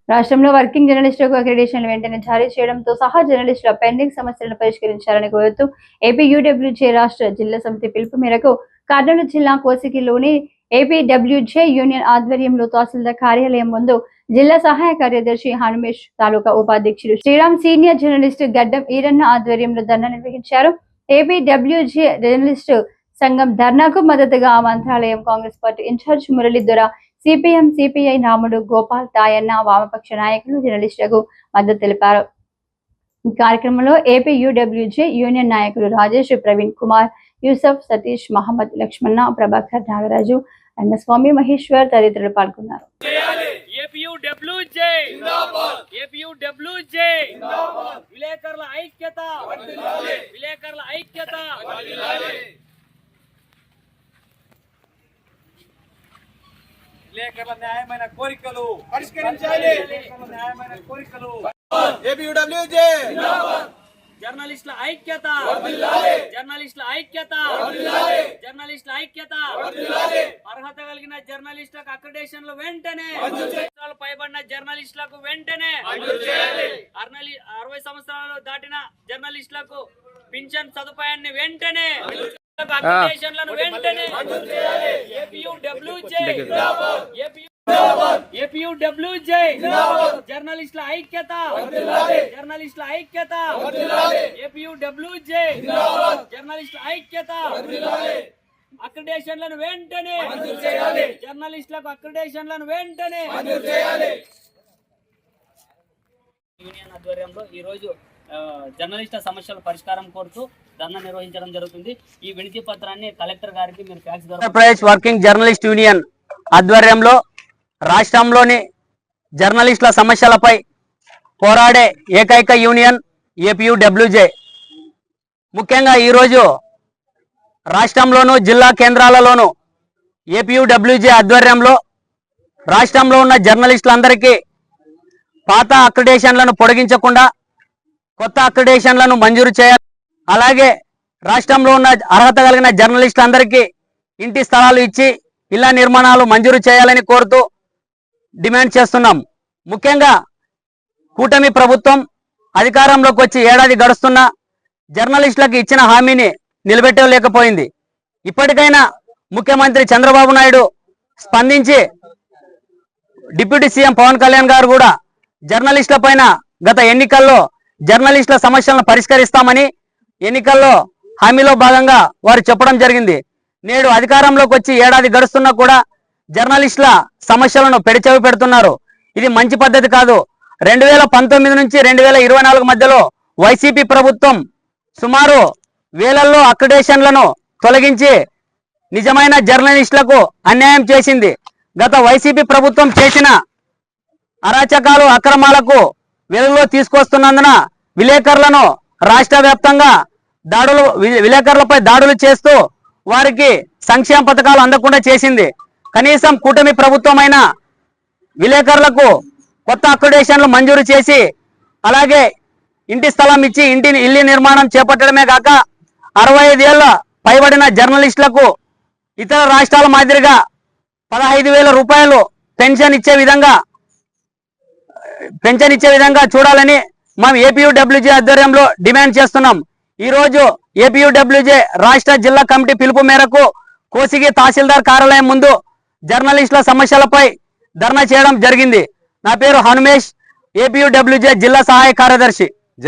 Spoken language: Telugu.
రాష్ట్రంలో వర్కింగ్ జర్నలిస్టులకు అక్రిడిటేషన్లు వెంటనే జారీ చేయడంతో సహా జర్నలిస్టుల పెండింగ్ సమస్యలను పరిష్కరించాలని కోరుతూ ఏపీ యూడబ్ల్యూజే రాష్ట్ర జిల్లా సమితి పిలుపు మేరకు కర్నూలు జిల్లా కోసిగిలోని ఏపీడబ్ల్యూజే యూనియన్ ఆధ్వర్యంలో తహసీల్దార్ కార్యాలయం ముందు జిల్లా సహాయ కార్యదర్శి హనుమేష్, తాలూకా ఉపాధ్యక్షుడు శ్రీరామ్, సీనియర్ జర్నలిస్టు గడ్డం ఈరన్న ఆధ్వర్యంలో ధర్నా నిర్వహించారు. ఏపీడబ్ల్యూజే జర్నలిస్టు సంఘం ధర్నాకు మద్దతుగా Mantralayam Congress party in-charge Muralidhara, CPM, CPI Namudu, Gopal, Tayanna, వామపక్ష నాయకులు జర్నలిస్టులకు మద్దతు తెలిపారు. ఈ కార్యక్రమంలో ఏపీ యూడబ్ల్యూజే యూనియన్ నాయకులు రాజేష్, ప్రవీణ్ కుమార్, యూసఫ్, సతీష్, మహమ్మద్, లక్ష్మణ, ప్రభాకర్, నాగరాజు, రంగస్వామి, మహేశ్వర్ తదితరులు పాల్గొన్నారు. విలేకరుల ఐక్యత, విలేకరుల ఐక్యత. విలేకరుల న్యాయమైన కోరికలు పరిష్కరించాలి. న్యాయమైన కోరికలు. ఏపీయూడబ్ల్యూజే జర్నలిస్టుల ఐక్యత, జర్నలిస్టుల ఐక్యత, జర్నలిస్టుల ఐక్యత. అర్హత కలిగిన జర్నలిస్టులకు అక్రిడిటేషన్లు వెంటనే, పైబడిన జర్నలిస్టులకు వెంటనే, 60 సంవత్సరాలు దాటిన జర్నలిస్టులకు పింఛన్ సదుపాయాన్ని వెంటనే, అక్రిడిటేషన్లను వెంటనే. ఏపీయూడబ్ల్యూజే జర్నలిస్టుల ఐక్యత, జర్నలిస్టుల ఐక్యత. ఏపీయూడబ్ల్యూజే జర్నలిస్టుల ఐక్యత. అక్రిడిటేషన్లను వెంటనే, జర్నలిస్టులకు అక్రిడిటేషన్లను వెంటనే. యూనియన్ ఆధ్వర్యంలో ఈ రోజు జర్నలిస్టుల సమస్యల పరిష్కారం కోరుతూ ధర్నా నిర్వహించడం జరుగుతుంది. ఈ వినతి పత్రాన్ని కలెక్టర్ గారికి మీరు ఫ్యాక్స్ ద్వారా ఆంధ్రప్రదేశ్ వర్కింగ్ జర్నలిస్ట్ యూనియన్ ఆధ్వర్యంలో రాష్ట్రంలోని జర్నలిస్టుల సమస్యలపై పోరాడే ఏకైక యూనియన్ ఏపీయూడబ్ల్యూజే. ముఖ్యంగా ఈరోజు రాష్ట్రంలోనూ జిల్లా కేంద్రాలలోనూ ఏపీయూడబ్ల్యూజే ఆధ్వర్యంలో రాష్ట్రంలో ఉన్న జర్నలిస్టులందరికీ పాత అక్రిడిటేషన్లను పొడిగించకుండా కొత్త అక్రిడిటేషన్లను మంజూరు చేయాలి. అలాగే రాష్ట్రంలో ఉన్న అర్హత కలిగిన జర్నలిస్టులందరికీ ఇంటి స్థలాలు ఇచ్చి ఇళ్ల నిర్మాణాలు మంజూరు చేయాలని కోరుతూ డిమాండ్ చేస్తున్నాం. ముఖ్యంగా కూటమి ప్రభుత్వం అధికారంలోకి వచ్చి ఏడాది గడుస్తున్నా జర్నలిస్టులకు ఇచ్చిన హామీని నిలబెట్టలేకపోయింది. ఇప్పటికైనా ముఖ్యమంత్రి చంద్రబాబు నాయుడు స్పందించి డిప్యూటీ సీఎం పవన్ కళ్యాణ్ గారు కూడా జర్నలిస్టుల పైన గత ఎన్నికల్లో జర్నలిస్టుల సమస్యలను పరిష్కరిస్తామని ఎన్నికల్లో హామీలో భాగంగా వారు చెప్పడం జరిగింది. నేడు అధికారంలోకి వచ్చి ఏడాది గడుస్తున్నా కూడా జర్నలిస్టుల సమస్యలను పెడచెవి పెడుతున్నారు. ఇది మంచి పద్ధతి కాదు. 2019 నుంచి 2024 మధ్యలో వైసీపీ ప్రభుత్వం సుమారు వేలల్లో అక్రిడిటేషన్లను తొలగించి నిజమైన జర్నలిస్టులకు అన్యాయం చేసింది. గత వైసీపీ ప్రభుత్వం చేసిన అరాచకాలు, అక్రమాలకు వెలుగులో తీసుకొస్తున్నందున విలేకరులను రాష్ట్ర వ్యాప్తంగా విలేకరులపై దాడులు చేస్తూ వారికి సంక్షేమ పథకాలు అందకుండా చేసింది. కనీసం కూటమి ప్రభుత్వమైన విలేకరులకు కొత్త అక్రిడిటేషన్లు మంజూరు చేసి అలాగే ఇంటి స్థలం ఇచ్చి ఇల్లు నిర్మాణం చేపట్టడమే కాక 65 ఏళ్ల పైబడిన జర్నలిస్టులకు ఇతర రాష్ట్రాల మాదిరిగా 15,000 రూపాయలు పెన్షన్ ఇచ్చే విధంగా చూడాలని మేము ఏపీయూడబ్ల్యూజే ఆధ్వర్యంలో డిమాండ్ చేస్తున్నాం. ఈ రోజు ఏపీయూడబ్ల్యూజే రాష్ట్ర జిల్లా కమిటీ పిలుపు మేరకు కోసిగి తహసీల్దార్ కార్యాలయం ముందు జర్నలిస్టుల సమస్యలపై ధర్నా చేయడం జరిగింది. నా పేరు హనుమేష్, ఏపీయూడబ్ల్యూజే జిల్లా సహాయ కార్యదర్శి.